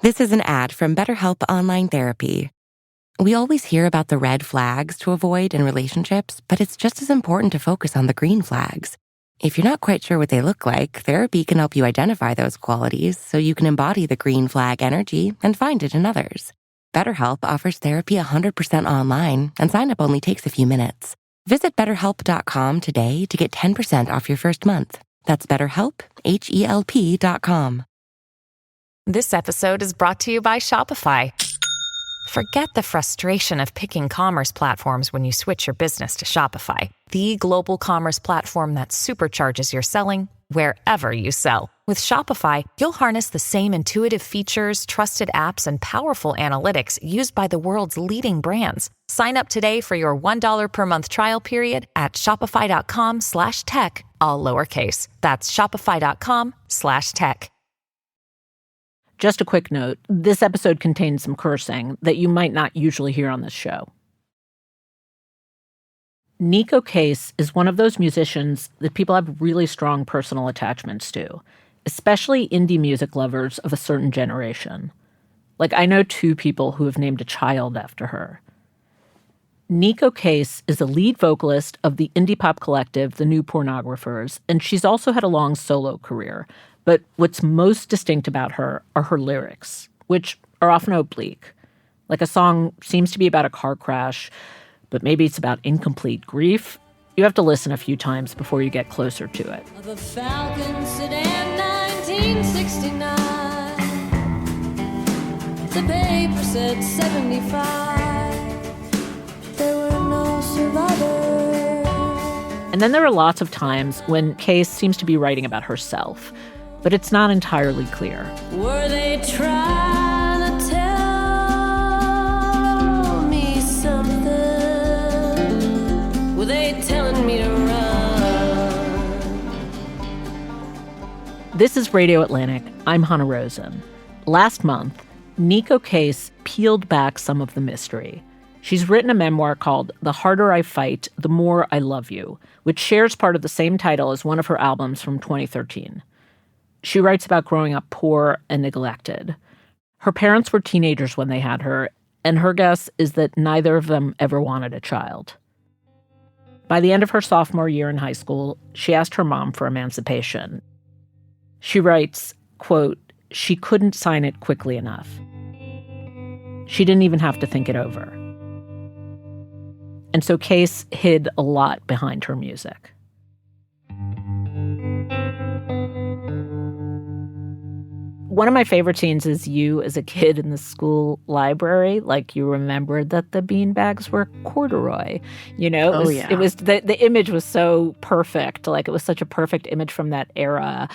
This is an ad from BetterHelp Online Therapy. We always hear about the red flags to avoid in relationships, but it's just as important to focus on the green flags. If you're not quite sure what they look like, therapy can help you identify those qualities so you can embody the green flag energy and find it in others. BetterHelp offers therapy 100% online, and sign-up only takes a few minutes. Visit BetterHelp.com today to get 10% off your first month. That's BetterHelp, HELP.com. This episode is brought to you by Shopify. Forget the frustration of picking commerce platforms when you switch your business to Shopify, the global commerce platform that supercharges your selling wherever you sell. With Shopify, you'll harness the same intuitive features, trusted apps, and powerful analytics used by the world's leading brands. Sign up today for your $1 per month trial period at shopify.com/tech, all lowercase. That's shopify.com/tech. Just a quick note, this episode contains some cursing that you might not usually hear on this show. Neko Case is one of those musicians that people have really strong personal attachments to, especially indie music lovers of a certain generation. Like, I know 2 people who have named a child after her. Neko Case is the lead vocalist of the indie pop collective The New Pornographers, and she's also had a long solo career. But what's most distinct about her are her lyrics, which are often oblique. Like, a song seems to be about a car crash, but maybe it's about incomplete grief. You have to listen a few times before you get closer to it. Of a Falcon sedan, 1969. The paper said 75. There were no survivors. And then there are lots of times when Case seems to be writing about herself, but it's not entirely clear. Were they trying to tell me something? Were they telling me to run? This is Radio Atlantic. I'm Hannah Rosen. Last month, Neko Case peeled back some of the mystery. She's written a memoir called The Harder I Fight, The More I Love You, which shares part of the same title as one of her albums from 2013. She writes about growing up poor and neglected. Her parents were teenagers when they had her, and her guess is that neither of them ever wanted a child. By the end of her sophomore year in high school, she asked her mom for emancipation. She writes, quote, "She couldn't sign it quickly enough. She didn't even have to think it over." And so Case hid a lot behind her music. One of my favorite scenes is you as a kid in the school library. Like, you remembered that the beanbags were corduroy. You know, it was the image was so perfect. Like, it was such a perfect image from that era.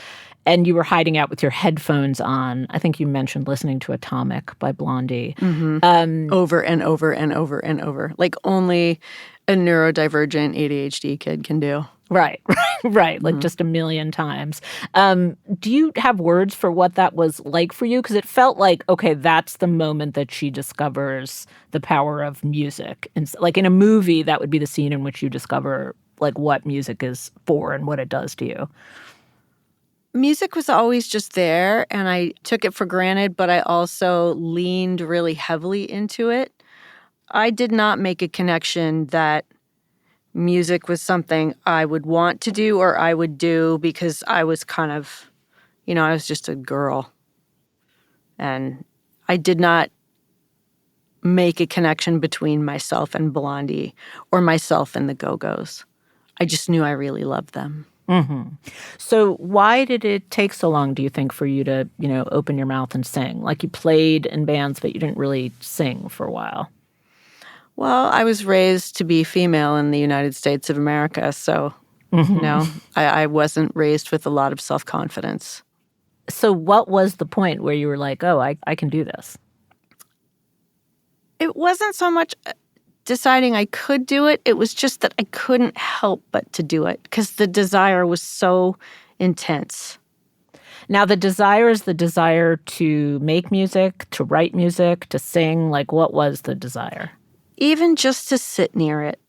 And you were hiding out with your headphones on. I think you mentioned listening to Atomic by Blondie. Mm-hmm. Over and over and over and over. Like, only a neurodivergent ADHD kid can do. Right. Like, just a million times. Do you have words for what that was like for you? Because it felt like, okay, that's the moment that she discovers the power of music. And like, in a movie, that would be the scene in which you discover, like, what music is for and what it does to you. Music was always just there, and I took it for granted, but I also leaned really heavily into it. I did not make a connection that music was something I would want to do or I would do because I was kind of, I was just a girl. And I did not make a connection between myself and Blondie or myself and the Go-Go's. I just knew I really loved them. Mm-hmm. So why did it take so long, do you think, for you to, open your mouth and sing? Like, you played in bands, but you didn't really sing for a while. Well, I was raised to be female in the United States of America, so, I wasn't raised with a lot of self-confidence. So what was the point where you were like, oh, I can do this? It wasn't so much deciding I could do it. It was just that I couldn't help but to do it because the desire was so intense. Now, the desire is the desire to make music, to write music, to sing. Like, what was the desire? Even just to sit near it.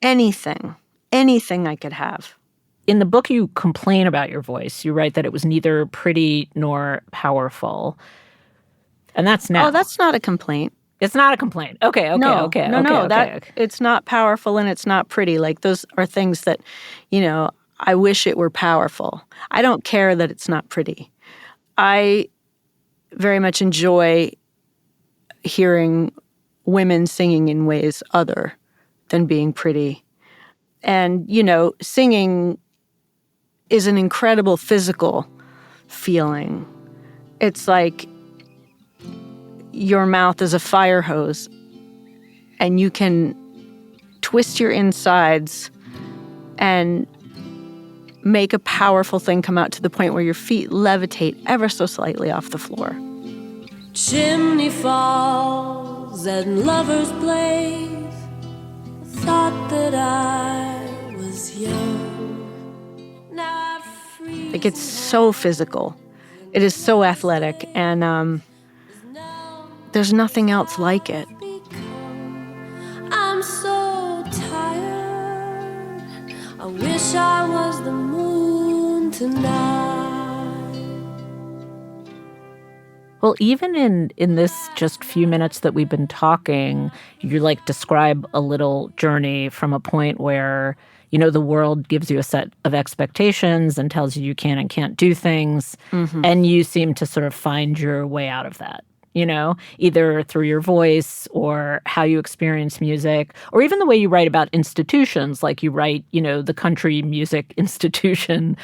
Anything I could have. In the book, you complain about your voice. You write that it was neither pretty nor powerful. And that's now. Oh, that's not a complaint. It's not a complaint. Okay. No, it's not powerful and it's not pretty. Like, those are things that, I wish it were powerful. I don't care that it's not pretty. I very much enjoy hearing women singing in ways other than being pretty. And, singing is an incredible physical feeling. It's like your mouth is a fire hose, and you can twist your insides and make a powerful thing come out to the point where your feet levitate ever so slightly off the floor. Chimney falls and lovers blaze. Thought that I was young. Now I've free. Like, it's so physical. It is so athletic, and there's nothing else like it. I'm so tired. I wish I was the moon tonight. Well, even in this just few minutes that we've been talking, you describe a little journey from a point where, the world gives you a set of expectations and tells you can and can't do things. Mm-hmm. And you seem to sort of find your way out of that, either through your voice or how you experience music, or even the way you write about institutions. Like, you write, the country music institution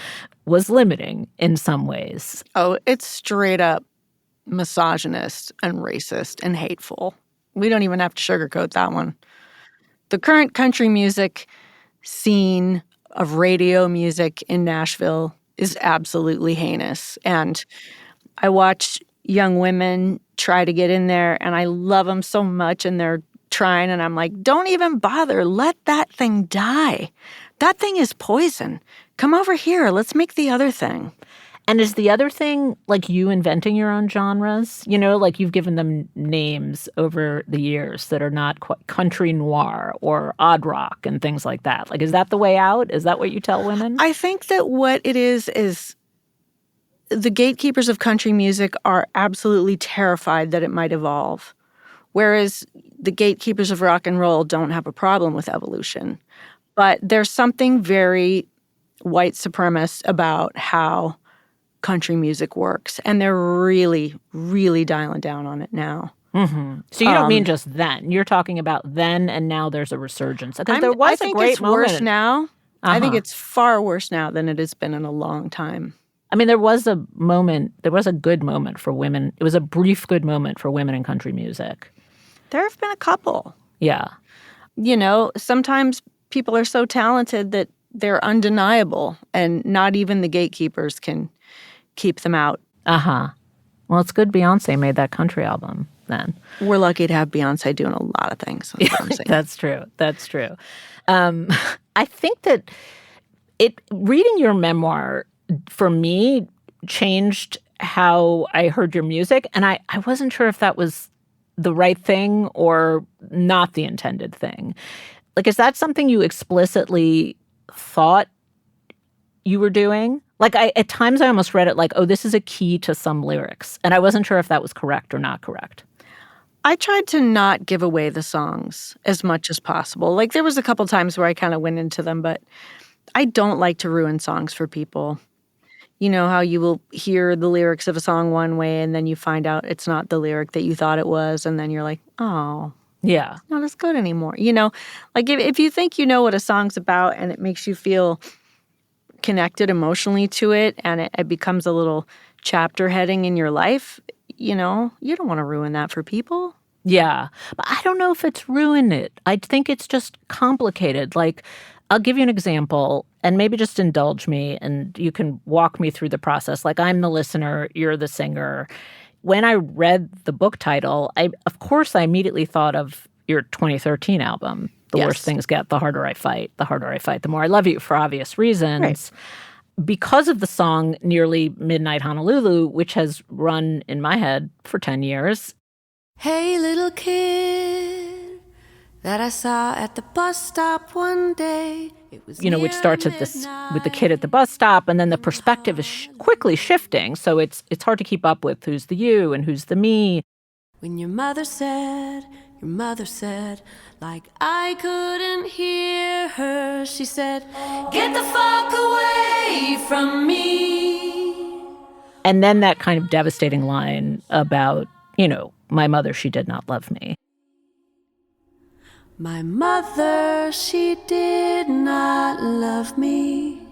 was limiting in some ways. Oh, it's straight up misogynist and racist and hateful. We don't even have to sugarcoat that one. The current country music scene of radio music in Nashville is absolutely heinous. And I watch young women try to get in there, and I love them so much, and they're trying, and I'm like, don't even bother. Let that thing die. That thing is poison. Come over here. Let's make the other thing. And is the other thing like you inventing your own genres? Like, you've given them names over the years that are not quite country noir or odd rock and things like that. Like, is that the way out? Is that what you tell women? I think that what it is the gatekeepers of country music are absolutely terrified that it might evolve, whereas the gatekeepers of rock and roll don't have a problem with evolution. But there's something very white supremacist about how country music works, and they're really, really dialing down on it now. Mm-hmm. So you don't mean just then. You're talking about then, and now there's a resurgence. Because there was a great moment. I think it's worse now. Uh-huh. I think it's far worse now than it has been in a long time. I mean, there was a good moment for women. It was a brief good moment for women in country music. There have been a couple. Yeah. Sometimes people are so talented that they're undeniable, and not even the gatekeepers can keep them out. Uh-huh. Well, it's good Beyonce made that country album then. We're lucky to have Beyonce doing a lot of things. That's true. That's true. I think that reading your memoir, for me, changed how I heard your music. And I wasn't sure if that was the right thing or not the intended thing. Like, is that something you explicitly thought you were doing? Like, at times I almost read it like, oh, this is a key to some lyrics. And I wasn't sure if that was correct or not correct. I tried to not give away the songs as much as possible. Like, there was a couple times where I kind of went into them, but I don't like to ruin songs for people. You know how you will hear the lyrics of a song one way and then you find out it's not the lyric that you thought it was, and then you're like, oh, yeah, it's not as good anymore. Like, if you think you know what a song's about and it makes you feel connected emotionally to it, and it becomes a little chapter heading in your life, you don't want to ruin that for people. Yeah, but I don't know if it's ruined it. I think it's just complicated. Like, I'll give you an example, and maybe just indulge me, and you can walk me through the process. Like, I'm the listener, you're the singer. When I read the book title, of course I immediately thought of your 2013 album, The Worse Things Get, The Harder I Fight, The More I Love You, for obvious reasons. Right. Because of the song Nearly Midnight Honolulu, which has run in my head for 10 years. Hey, little kid that I saw at the bus stop one day. It was which starts with the kid at the bus stop, and then the perspective is quickly shifting. So it's hard to keep up with who's the you and who's the me. When your mother said, like I couldn't hear her, she said, get the fuck away from me. And then that kind of devastating line about, my mother, she did not love me. My mother, she did not love me.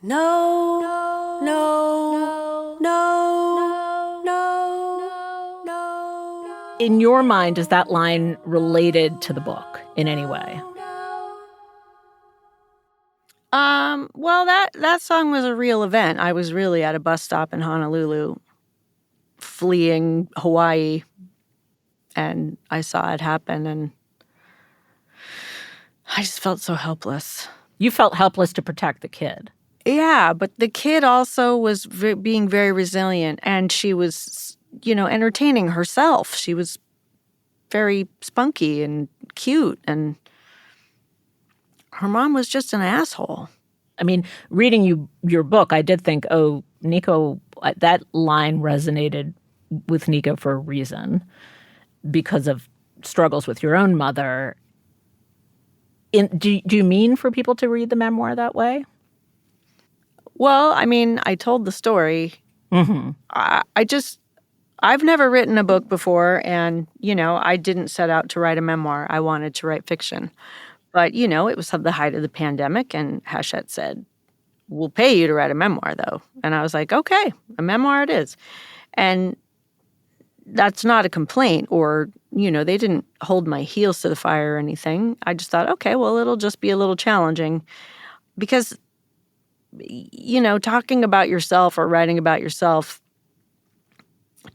No, no, no, no, no, no. In your mind, is that line related to the book in any way? Well, that song was a real event. I was really at a bus stop in Honolulu, fleeing Hawaii, and I saw it happen, and I just felt so helpless. You felt helpless to protect the kid. Yeah, but the kid also was being very resilient, and she was, entertaining herself. She was very spunky and cute, and her mom was just an asshole. I mean, reading your book, I did think, oh, Neko, that line resonated with Neko for a reason because of struggles with your own mother. Do you mean for people to read the memoir that way? Well, I mean, I told the story. Mm-hmm. I've never written a book before, and, I didn't set out to write a memoir. I wanted to write fiction. But, it was the height of the pandemic, and Hachette said, we'll pay you to write a memoir, though. And I was like, okay, a memoir it is. And that's not a complaint or, they didn't hold my heels to the fire or anything. I just thought, okay, well, it'll just be a little challenging because, talking about yourself or writing about yourself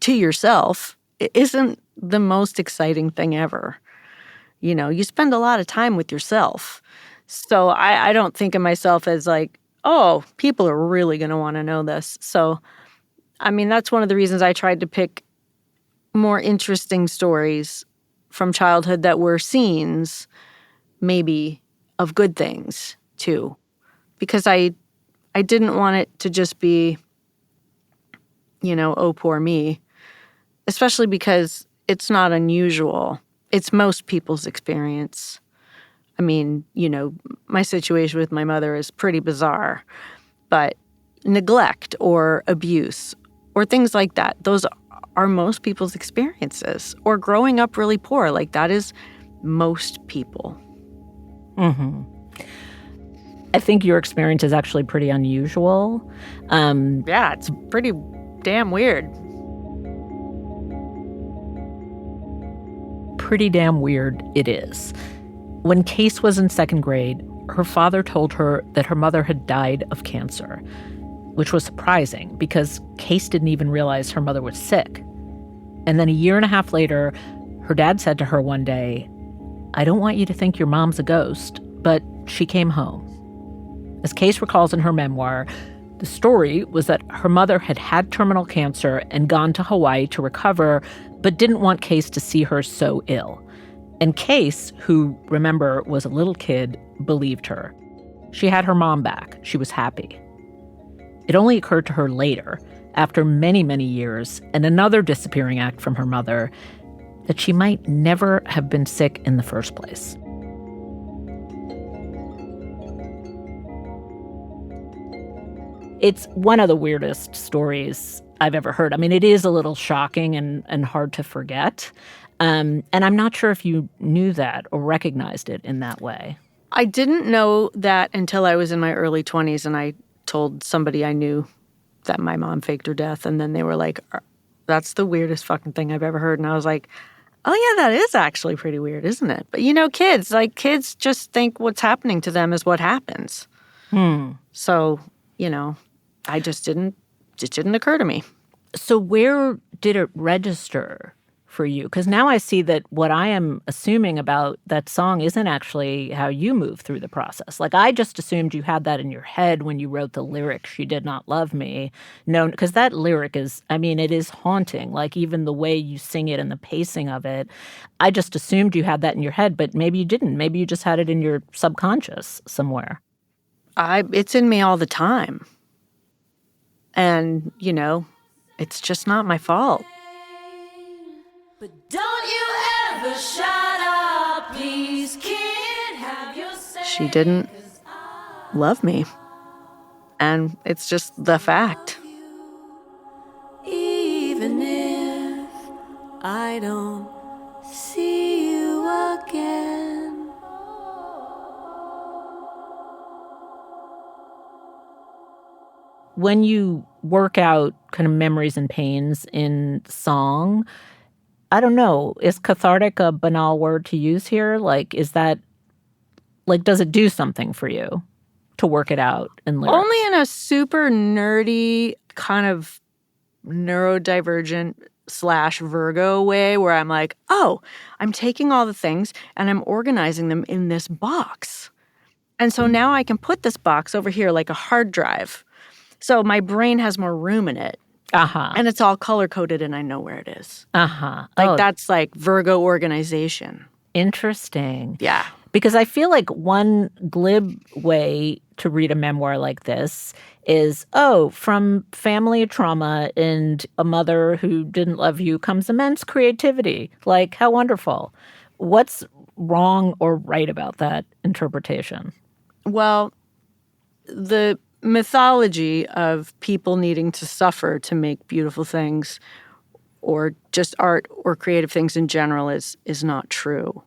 to yourself isn't the most exciting thing ever. You spend a lot of time with yourself. So I don't think of myself as like, oh, people are really going to want to know this. So, I mean, that's one of the reasons I tried to pick more interesting stories from childhood that were scenes, maybe, of good things, too. Because I didn't want it to just be, oh, poor me. Especially because it's not unusual. It's most people's experience. I mean, my situation with my mother is pretty bizarre. But neglect or abuse or things like that, those are most people's experiences. Or growing up really poor, like that is most people. Mm-hmm. I think your experience is actually pretty unusual. Yeah, it's pretty damn weird. Pretty damn weird it is. When Case was in second grade, her father told her that her mother had died of cancer, which was surprising because Case didn't even realize her mother was sick. And then a year and a half later, her dad said to her one day, I don't want you to think your mom's a ghost, but she came home. As Case recalls in her memoir, the story was that her mother had had terminal cancer and gone to Hawaii to recover, but didn't want Case to see her so ill. And Case, who, remember, was a little kid, believed her. She had her mom back. She was happy. It only occurred to her later, after many, many years, and another disappearing act from her mother, that she might never have been sick in the first place. It's one of the weirdest stories I've ever heard. I mean, it is a little shocking and hard to forget. And I'm not sure if you knew that or recognized it in that way. I didn't know that until I was in my early 20s and I told somebody I knew that my mom faked her death. And then they were like, that's the weirdest fucking thing I've ever heard. And I was like, oh, yeah, that is actually pretty weird, isn't it? But, kids just think what's happening to them is what happens. So, it just didn't occur to me. So where did it register for you? Because now I see that what I am assuming about that song isn't actually how you move through the process. Like, I just assumed you had that in your head when you wrote the lyric, "She did not love me." No, because that lyric is, it is haunting. Like, even the way you sing it and the pacing of it. I just assumed you had that in your head, but maybe you didn't. Maybe you just had it in your subconscious somewhere. It's in me all the time. And, it's just not my fault. But don't you ever shut up, please, kid. Have your say. She didn't love me. And it's just the fact. Even if I don't see you again. When you work out kind of memories and pains in song, I don't know, is cathartic a banal word to use here? Like, is that, like, does it do something for you to work it out in lyrics? Only in a super nerdy, kind of neurodivergent / Virgo way where I'm like, oh, I'm taking all the things and I'm organizing them in this box. And so now I can put this box over here like a hard drive. So my brain has more room in it. Uh-huh. And it's all color-coded and I know where it is. Uh-huh. Like that's like Virgo organization. Interesting. Yeah. Because I feel like one glib way to read a memoir like this is, oh, from family trauma and a mother who didn't love you comes immense creativity. Like, how wonderful. What's wrong or right about that interpretation? Well, the mythology of people needing to suffer to make beautiful things or just art or creative things in general is not true.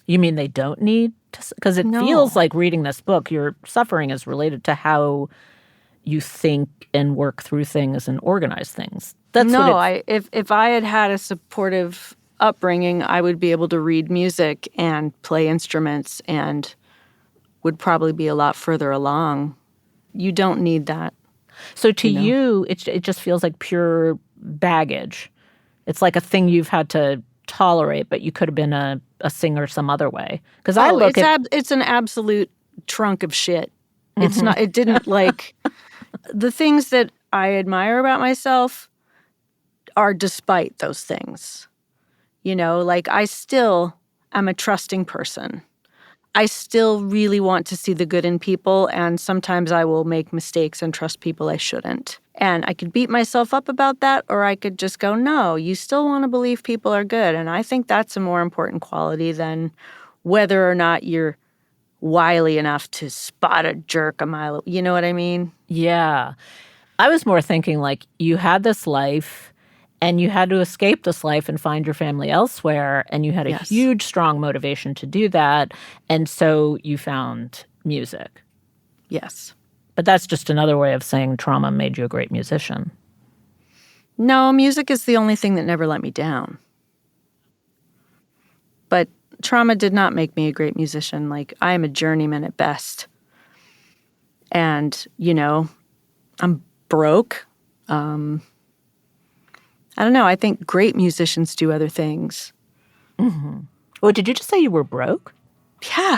You mean they don't need to? Because it feels like reading this book, your suffering is related to how you think and work through things and organize things. That's if I had had a supportive upbringing, I would be able to read music and play instruments and would probably be a lot further along. You don't need that. So to you, it just feels like pure baggage. It's like a thing you've had to tolerate, but you could have been a singer some other way. Because it's an absolute trunk of shit. It's not. It didn't like the things that I admire about myself are despite those things. You know, like I still am a trusting person. I still really want to see the good in people, and sometimes I will make mistakes and trust people I shouldn't. And I could beat myself up about that, or I could just go, no, you still want to believe people are good. And I think that's a more important quality than whether or not you're wily enough to spot a jerk a mile away. You know what I mean? Yeah. I was more thinking like you had this life and you had to escape this life and find your family elsewhere, and you had a huge, strong motivation to do that. And so you found music. Yes. But that's just another way of saying trauma made you a great musician. No, music is the only thing that never let me down. But trauma did not make me a great musician. Like, I am a journeyman at best. And, you know, I'm broke. I don't know. I think great musicians do other things. Mm-hmm. Well, did you just say you were broke? Yeah.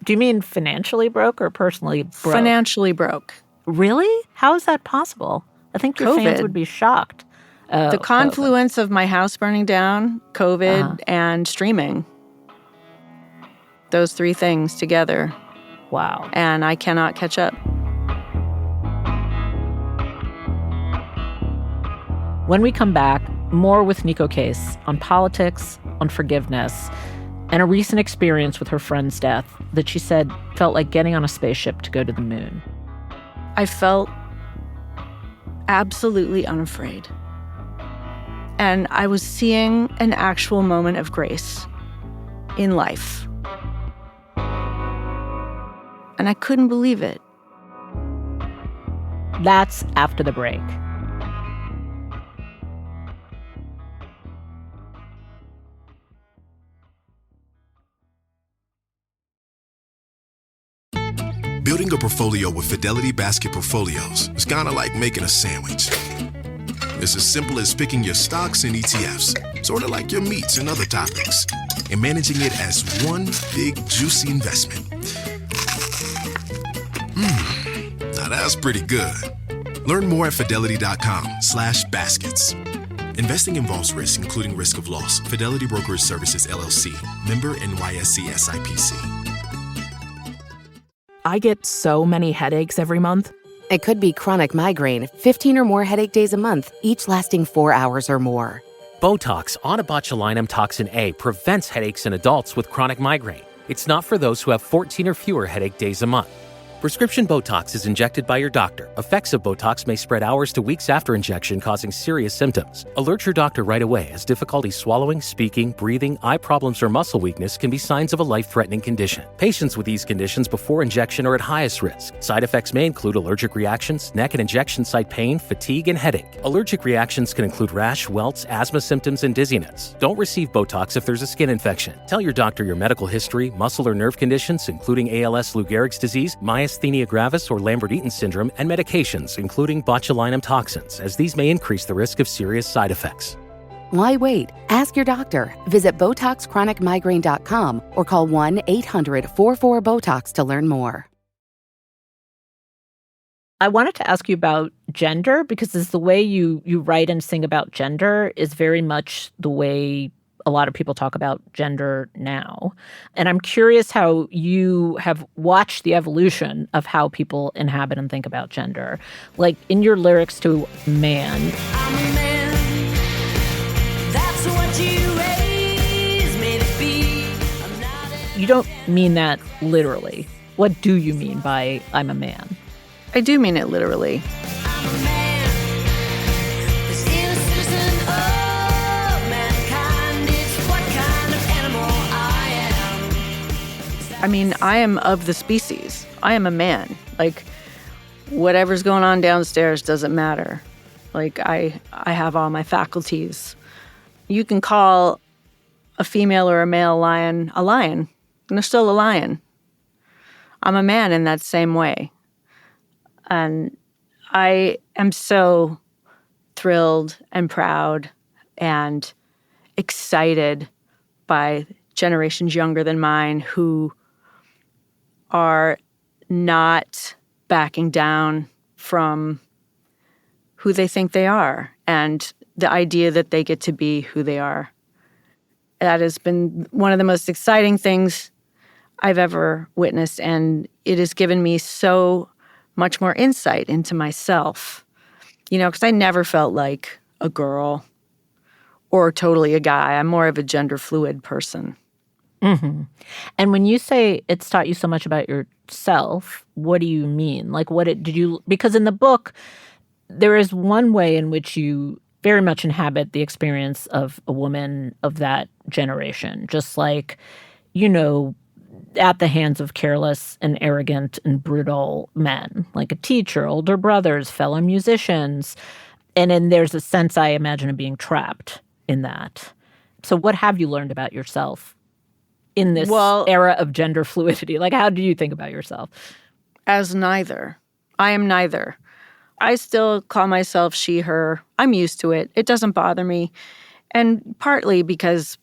Do you mean financially broke or personally broke? Financially broke. Really? How is that possible? I think your fans would be shocked. The confluence of my house burning down, COVID, and streaming. Those three things together. Wow. And I cannot catch up. When we come back, more with Neko Case on politics, on forgiveness, and a recent experience with her friend's death that she said felt like getting on a spaceship to go to the moon. I felt absolutely unafraid. And I was seeing an actual moment of grace in life. And I couldn't believe it. That's after the break. Building a portfolio with Fidelity Basket Portfolios is kind of like making a sandwich. It's as simple as picking your stocks and ETFs, sort of like your meats and other toppings, and managing it as one big, juicy investment. Now that's pretty good. Learn more at fidelity.com/baskets. Investing involves risk, including risk of loss. Fidelity Brokerage Services, LLC. Member NYSE SIPC. I get so many headaches every month. It could be chronic migraine, 15 or more headache days a month, each lasting 4 hours or more. Botox, onabotulinum toxin A, prevents headaches in adults with chronic migraine. It's not for those who have 14 or fewer headache days a month. Prescription Botox is injected by your doctor. Effects of Botox may spread hours to weeks after injection, causing serious symptoms. Alert your doctor right away, as difficulty swallowing, speaking, breathing, eye problems, or muscle weakness can be signs of a life-threatening condition. Patients with these conditions before injection are at highest risk. Side effects may include allergic reactions, neck and injection site pain, fatigue, and headache. Allergic reactions can include rash, welts, asthma symptoms, and dizziness. Don't receive Botox if there's a skin infection. Tell your doctor your medical history, muscle or nerve conditions, including ALS, Lou Gehrig's disease, myasthenia gravis or Lambert-Eaton syndrome, and medications, including botulinum toxins, as these may increase the risk of serious side effects. Why wait? Ask your doctor. Visit BotoxChronicMigraine.com or call 1-800-44-BOTOX to learn more. I wanted to ask you about gender, because it's the way you write and sing about gender is very much the way a lot of people talk about gender now. And I'm curious how you have watched the evolution of how people inhabit and think about gender. Like in your lyrics to Man. I'm a man. That's what you raised me to be. I'm not You don't mean that literally. What do you mean by I'm a man? I do mean it literally. I'm a man. This innocent of mankind. It's what kind of animal I am. I mean, I am of the species. I am a man. Like, whatever's going on downstairs doesn't matter. Like, I have all my faculties. You can call a female or a male lion a lion, and they're still a lion. I'm a man in that same way. And I am so thrilled and proud and excited by generations younger than mine who are not backing down from who they think they are and the idea that they get to be who they are. That has been one of the most exciting things I've ever witnessed, and it has given me so much more insight into myself. You know, because I never felt like a girl or totally a guy. I'm more of a gender fluid person. Mm-hmm. And when you say it's taught you so much about yourself, what do you mean? Like, because in the book, there is one way in which you very much inhabit the experience of a woman of that generation, just like, you know, at the hands of careless and arrogant and brutal men, like a teacher, older brothers, fellow musicians. And then there's a sense, I imagine, of being trapped in that. So what have you learned about yourself in this era of gender fluidity? Like, how do you think about yourself? As neither. I am neither. I still call myself she, her. I'm used to it. It doesn't bother me. And partly because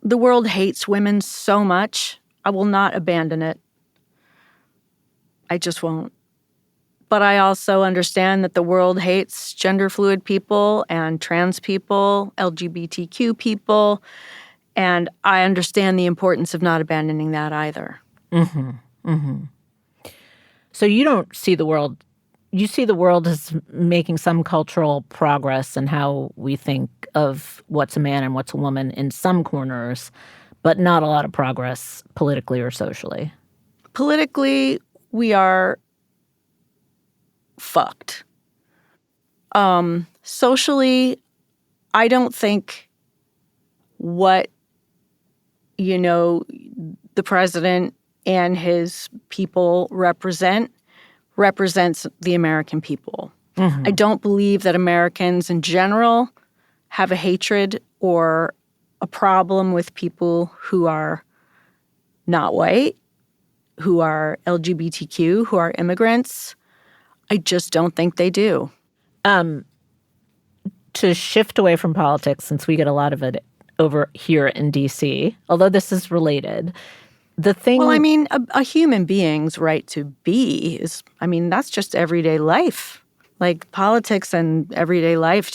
the world hates women so much, I will not abandon it. I just won't. But I also understand that the world hates gender fluid people and trans people, LGBTQ people, and I understand the importance of not abandoning that either. Mm-hmm. Mm-hmm. So you don't see the world, you see the world as making some cultural progress in how we think of what's a man and what's a woman in some corners, but not a lot of progress politically or socially. Politically, we are fucked. Socially, I don't think what, you know, the president and his people represents the American people. Mm-hmm. I don't believe that Americans in general have a hatred or a problem with people who are not white, who are LGBTQ, who are immigrants. I just don't think they do. To shift away from politics, since we get a lot of it over here in D.C., although this is related, the thing... Well, I mean, a human being's right to be is, I mean, that's just everyday life. Like, politics and everyday life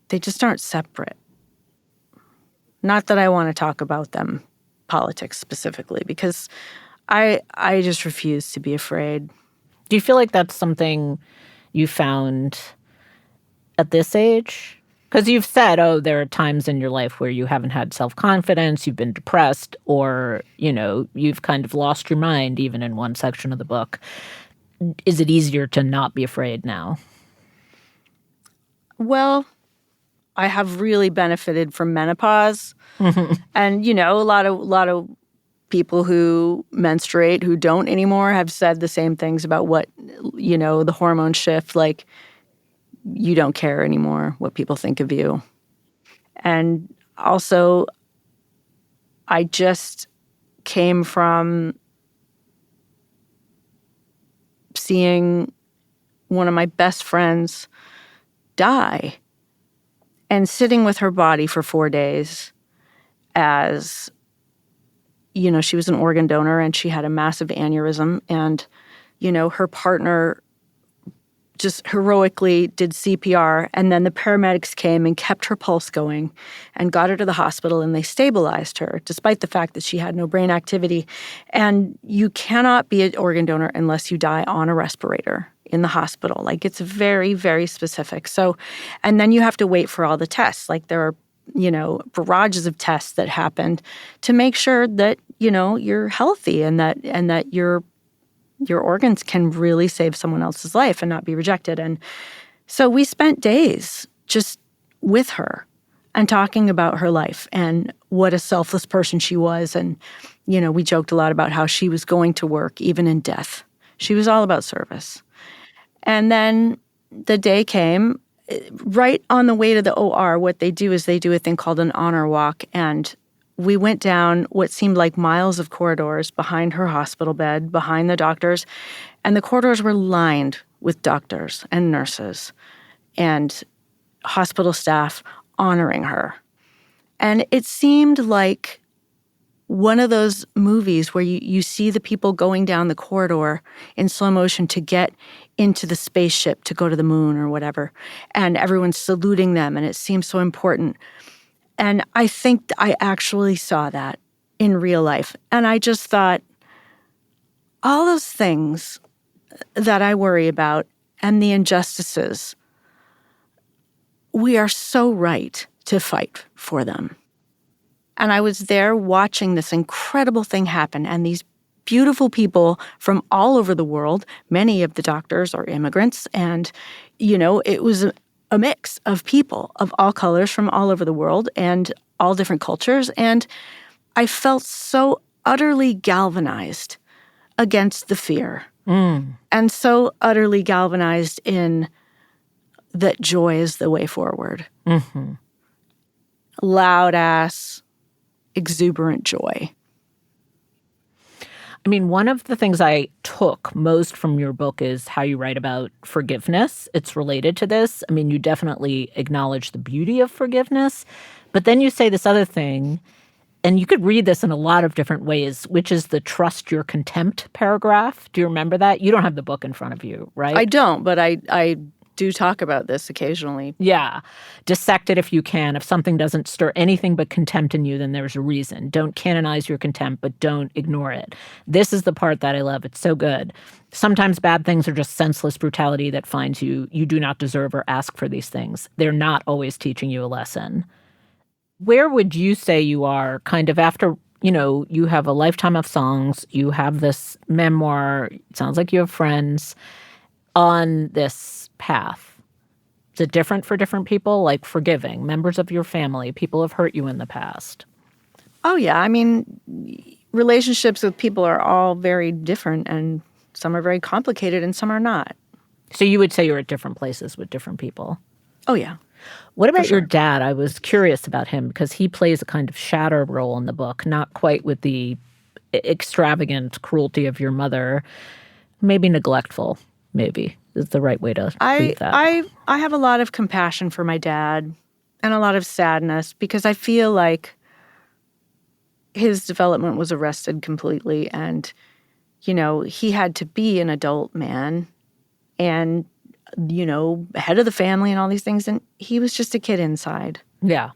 they just aren't separate. Not that I want to talk about them, politics specifically, because I just refuse to be afraid. Do you feel like that's something you found at this age? Because you've said, oh, there are times in your life where you haven't had self-confidence, you've been depressed, or, you've kind of lost your mind, even in one section of the book. Is it easier to not be afraid now? Well, I have really benefited from menopause. And, a lot of people who menstruate who don't anymore have said the same things about what, the hormone shift, like, you don't care anymore what people think of you. And also, I just came from seeing one of my best friends die and sitting with her body for 4 days as, she was an organ donor and she had a massive aneurysm. And, her partner just heroically did CPR, and then the paramedics came and kept her pulse going and got her to the hospital, and they stabilized her despite the fact that she had no brain activity. And you cannot be an organ donor unless you die on a respirator in the hospital. Like, it's very, very specific. So, and then you have to wait for all the tests. Like, there are, barrages of tests that happened to make sure that, you're healthy and that your organs can really save someone else's life and not be rejected. And so we spent days just with her and talking about her life and what a selfless person she was. And, we joked a lot about how she was going to work even in death. She was all about service. And then the day came, right on the way to the OR, what they do is they do a thing called an honor walk. And we went down what seemed like miles of corridors behind her hospital bed, behind the doctors, and the corridors were lined with doctors and nurses and hospital staff honoring her. And it seemed like one of those movies where you see the people going down the corridor in slow motion to get into the spaceship to go to the moon or whatever, and everyone's saluting them, and it seems so important. And I think I actually saw that in real life. And I just thought, all those things that I worry about and the injustices, we are so right to fight for them. And I was there watching this incredible thing happen, and these beautiful people from all over the world, many of the doctors are immigrants, and, it was a mix of people of all colors from all over the world and all different cultures. And I felt so utterly galvanized against the fear and so utterly galvanized in that joy is the way forward. Mm-hmm. Loud ass, exuberant joy. I mean, one of the things I took most from your book is how you write about forgiveness. It's related to this. I mean, you definitely acknowledge the beauty of forgiveness, but then you say this other thing, and you could read this in a lot of different ways, which is the trust your contempt paragraph. Do you remember that? You don't have the book in front of you, right? I don't, but I do talk about this occasionally. Yeah. Dissect it if you can. If something doesn't stir anything but contempt in you, then there's a reason. Don't canonize your contempt, but don't ignore it. This is the part that I love. It's so good. Sometimes bad things are just senseless brutality that finds you. You do not deserve or ask for these things. They're not always teaching you a lesson. Where would you say you are kind of after, you have a lifetime of songs, you have this memoir, it sounds like you have friends on this path? Is it different for different people? Like forgiving members of your family, people have hurt you in the past? Oh, yeah. I mean, relationships with people are all very different, and some are very complicated and some are not. So you would say you're at different places with different people? Oh, yeah. What about your dad? I was curious about him because he plays a kind of shadow role in the book, not quite with the extravagant cruelty of your mother, maybe neglectful, maybe is the right way to read that. I have a lot of compassion for my dad and a lot of sadness because I feel like his development was arrested completely, and, he had to be an adult man and, head of the family and all these things, and he was just a kid inside. Yeah.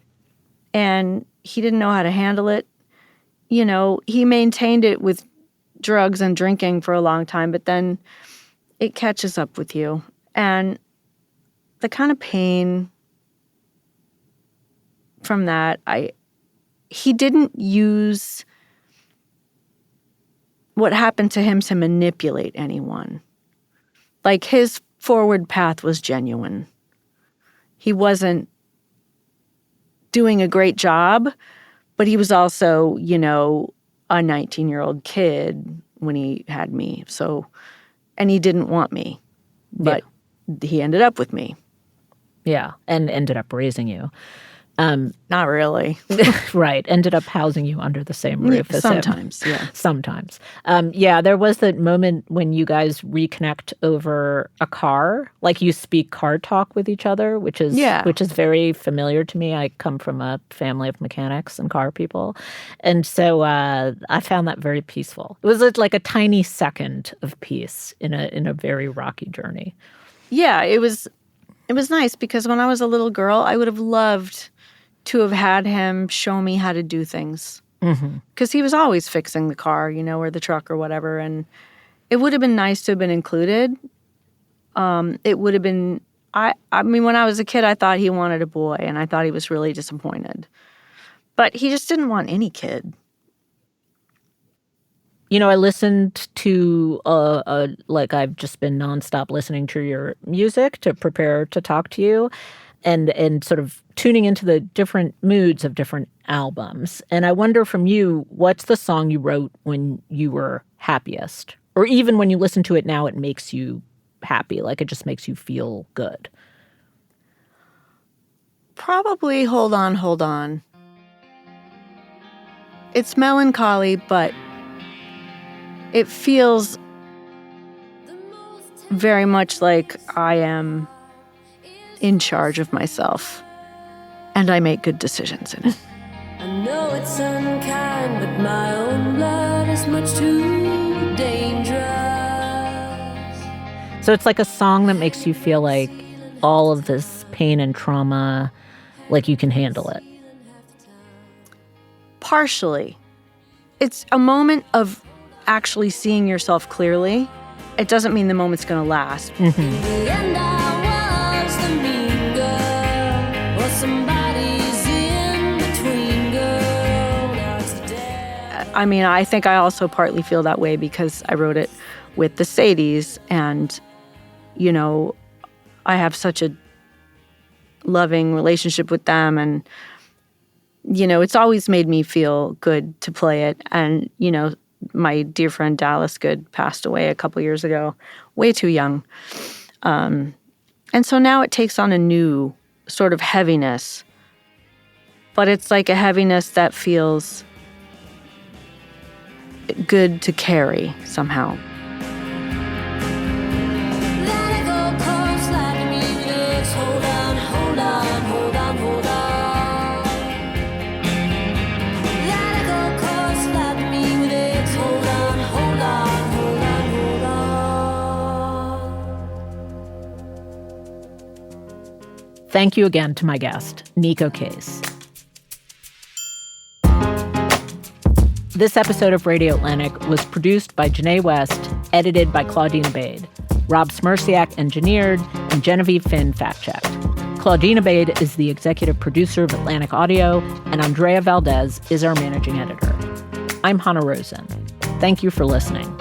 And he didn't know how to handle it. He maintained it with drugs and drinking for a long time, but then it catches up with you. And the kind of pain from that, he didn't use what happened to him to manipulate anyone. Like, his forward path was genuine. He wasn't doing a great job, but he was also, you know, a 19-year-old kid when he had me. So, and he didn't want me, but he ended up with me. Yeah, and ended up raising you. Not really. Right. Ended up housing you under the same roof as sometimes, him. yeah. Sometimes. Yeah, there was that moment when you guys reconnect over a car. Like, you speak car talk with each other, which is very familiar to me. I come from a family of mechanics and car people. And so I found that very peaceful. It was like a tiny second of peace in a very rocky journey. Yeah, it was nice because when I was a little girl, I would have loved to have had him show me how to do things. Because he was always fixing the car, you know, or the truck or whatever. And it would have been nice to have been included. It would have been, I mean, when I was a kid, I thought he wanted a boy, and I thought he was really disappointed. But he just didn't want any kid. You know, I listened to, like, I've just been nonstop listening to your music to prepare to talk to you. And sort of tuning into the different moods of different albums. And I wonder from you, what's the song you wrote when you were happiest? Or even when you listen to it now, it makes you happy, like it just makes you feel good? Probably Hold On, Hold On. It's melancholy, but it feels very much like I am in charge of myself, and I make good decisions in it. I know it's unkind, but my own blood is much too dangerous. So it's like a song that makes you feel like all of this pain and trauma, like you can handle it. Partially. It's a moment of actually seeing yourself clearly. It doesn't mean the moment's going to last. In the end, I was the mean girl, or somebody's in between girl. Now it's dead. I mean, I think I also partly feel that way because I wrote it with the Sadies, and, you know, I have such a loving relationship with them, and, you know, it's always made me feel good to play it. And, you know, my dear friend Dallas Good passed away a couple years ago, way too young. And so now it takes on a new sort of heaviness. But it's like a heaviness that feels good to carry somehow. Let it go, come slide to me with legs. Hold on, hold on, hold on, hold on. Let it go, come slide to me with legs. Hold on, hold on, hold on, hold on. Thank you again to my guest, Neko Case. This episode of Radio Atlantic was produced by Janae West, edited by Claudine Abade. Rob Smirsiak engineered, and Genevieve Finn fact-checked. Claudine Abade is the executive producer of Atlantic Audio, and Andrea Valdez is our managing editor. I'm Hannah Rosen. Thank you for listening.